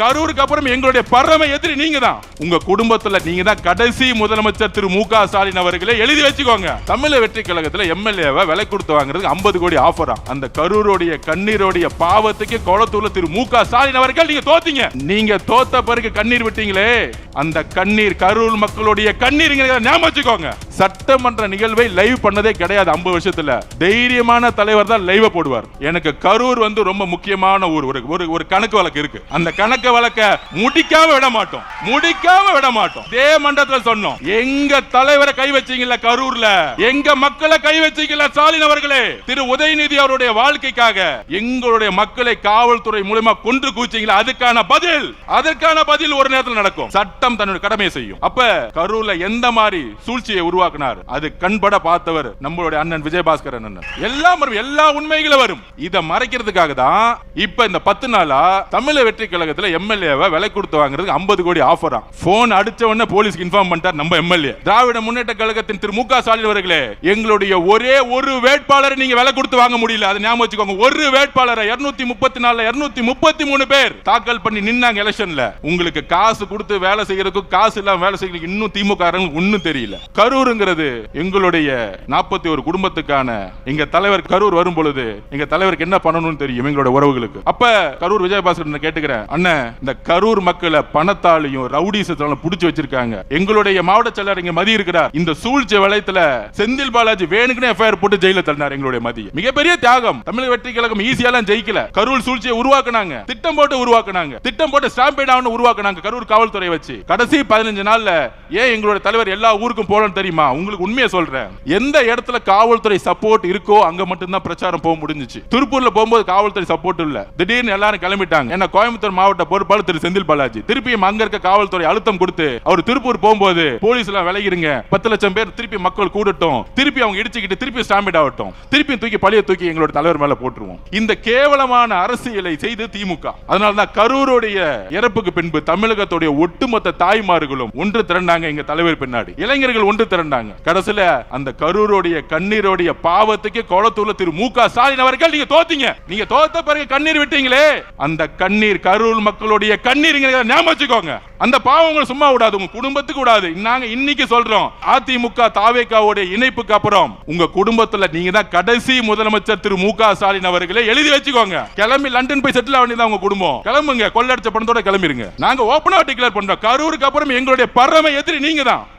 கரூருக்கு அப்புறம் எங்களுடைய பரம எதிரி நீங்க தான். உங்க குடும்பத்துல நீங்க தான் கடைசி முதலமைச்சர் திரு மு.க. ஸ்டாலின் அவர்களே, எழுதி வச்சுக்கோங்க. தமிழக வெற்றி கழகத்துல எம்எல்ஏவை விலை கொடுத்து வாங்குறதுக்கு 50 கோடி ஆஃபரா. அந்த கரூரோடைய கண்ணீரோடைய பாவத்துக்கு கொளத்தூர்ல திரு மு.க. ஸ்டாலின் அவர்கள் நீங்க தோத்தீங்க. நீங்க தோத்த பிறகு கண்ணீர் விட்டீங்களே, அந்த கண்ணீர் கரூர் மக்களுடைய கண்ணீர் ஞாபகம் வச்சுக்கோங்க. சட்டமன்ற நிகழ்வை லைவ் பண்ணதே கிடையாது 50 வருஷத்துல. தைரியமான தலைவர் தான் லைவ் போடுவார். எனக்கு கரூர் ரொம்ப முக்கியமான ஊர். ஒரு கணக்கு வழக்கு இருக்கு. அந்த கணக்கு வழக்க முடிக்காம விட மாட்டோம். இதே மண்டலத்தில் சொன்னோம். எங்க தலைவரை கை வச்சீங்கல்ல கரூர்ல, எங்க மக்களை கை வச்சீங்கல்ல ஸ்டாலின் அவர்களே, திரு உதயநிதி அவருடைய வாழ்க்கைக்காக எங்களுடைய மக்களை காவல்துறை மூலமா கொன்று கூச்சீங்களா, அதுக்கான பதில் ஒரு நேரத்தில் நடக்கும். சட்டம் தன்னுடைய கடமையை செய்யும். அப்ப கரூர்ல எந்த மாதிரி சூழ்ச்சியை உருவாக்கினார், அது கண்பட பார்த்தவர் நம்மளுடைய அண்ணன் விஜயபாஸ்கர் அண்ணன். எல்லா உண்மைகளும் வரும். இதை மறைக்கிறதுக்காக தான் இப்ப இந்த 10 நாளா தமிழக வெற்றி கழகத்துல எம்எல்ஏவை விலை கொடுத்து வாங்குறதுக்கு 50 கோடி ஆஃபரா. போன் அடிச்ச உடனே போலீஸ்க்கு இன்ஃபார்ம் பண்ணிட்டார் நம்ம எம்எல்ஏ. திராவிட முன்னேற்ற கழகத்தின் திரு மு.க. ஸ்டாலின் அவர்களே, எங்களுடைய ஒரே ஒரு வேட்பாளரை நீங்க விலை கொடுத்து வாங்க முடியல. அதை ஞாபகம் வச்சுக்கோங்க. ஒரு வேட்பாளரை 234 233 பேர் தாக்கல் பண்ணி நின்னாங்க எலெக்ஷன்ல. உங்களுக்கு காசு கொடுத்து வேலை செய்யறதுக்கு, காசு இல்லாம வேலை செய்யறதுக்கு இன்னும் திமுக ஒன்னும் தெரியல. கரூருங்கிறது எங்களுடைய 41 குடும்பத்துக்கான எங்க தலைவர் கரூர் வரும் பொழுது எங்க தலைவருக்கு என்ன பண்ணணும்னு தெரியும் எங்களோட உறவுகளுக்கு. அப்ப கரூர் விஜயபாஸ்கர் கேட்டுக்கிறேன், அண்ணன் இந்த கரூர் மக்களை பணத்தாலையும் ரவுடிசத்தாலும் புடிச்சு வச்சிருக்காங்க. எங்களுடைய மாவட்ட செயலர் இங்க மதி இருக்கிறார். இந்த சூழ்ச்சி வளையத்துல செந்தில் பாலாஜி வேணுக்குனே எஃப்ஐஆர் போட்டு ஜெயில தள்ளினார் எங்களுடைய மதி. மிகப்பெரிய தியாகம். தமிழக வெற்றி கழகம் ஈஸியாலாம் ஜெயிக்கல. கரூர் சூழ்ச்சியை உருவாக்குனாங்க, திட்டம் போட்டு ஸ்டாம்பேட் ஆவணம் உருவாக்குனாங்க கரூர் காவல்துறை வச்சு. கடைசி 15 நாள்ல ஏன் எங்களுடைய தலைவர் எல்லா ஊருக்கும் போலன்னு தெரியுமா? உங்களுக்கு உண்மையை சொல்றேன். எந்த இடத்துல காவல்துறை சப்போர்ட் இருக்கோ அங்க மட்டும் தான் பிரச்சாரம் போக முடிஞ்சிச்சு. திருப்பூர்ல போகும்போது காவல்துறை சப்போர்ட் இல்ல. திடீர்னு எல்லாரும் கிளம்பிட்டாங்க. என்ன கோயம்புத்தூர் மாவட்ட பொறுப்பாளர் திரு செந்தில் பாலாஜி திருப்பியும் அங்க இருக்க காவல்துறை அழுத்தம் கொடுத்து அவர் திருப்பூர் போகும்போது போலீஸ் எல்லாம் விலகிருங்க, 10 லட்சம் பேர் திருப்பி மக்கள் கூடட்டும், திருப்பி அவங்க இடிச்சுக்கிட்டு திருப்பி ஸ்டாம்பிட் ஆகட்டும், திருப்பி பழிய தூக்கி எங்களோட தலைவர் மேல போட்டுருவோம். இந்த கேவலமான அரசியலை செய்து திமுக. அதனாலதான் கரூருடைய இறப்புக்கு பின்பு தமிழகத்துடைய ஒட்டுமொத்த தாய்மார்களும் ஒன்று திரண்டாங்க எங்க தலைவர் பின்னாடி. இளைஞர்கள் ஒன்று திரண்டாங்க. கடைசியில அந்த கரூருடைய கண்ணீரோடைய பாவத்துக்கு கொளத்தூர்ல திரு மு.க. ஸ்டாலின் அவர்கள் நீங்க தோத்தீங்க. நீங்க தோத்த பிறகு கண்ணீர் விட்டீங்களே, அந்த கண்ணீர் கரூர் மக்களுடைய கண்ணீர் ஞாபகம் வச்சுக்கோங்க. அந்த பாவம் உங்களை சும்மா விடாது, உங்க குடும்பத்துக்கு விடாது. நாங்க இன்னைக்கு சொல்றோம், அதிமுக தாவேகாவுடைய இணைப்புக்கு அப்புறம் உங்க குடும்பத்துல நீங்க தான் கடைசி முதலமைச்சர் திரு மு.க. ஸ்டாலின் அவர்களே, எழுதி வச்சுக்கோங்க. கிளம்பி லண்டன் போய் செட்டில் ஆக வேண்டியதான் உங்க குடும்பம். கிளம்புங்க, கொள்ளடிச்ச பணத்தோட கிளம்பிருங்க. நாங்க ஓபனா டிக்ளேர் பண்றோம், கரூருக்கு அப்புறம் எங்களுடைய பரம எதிரி நீங்க தான்.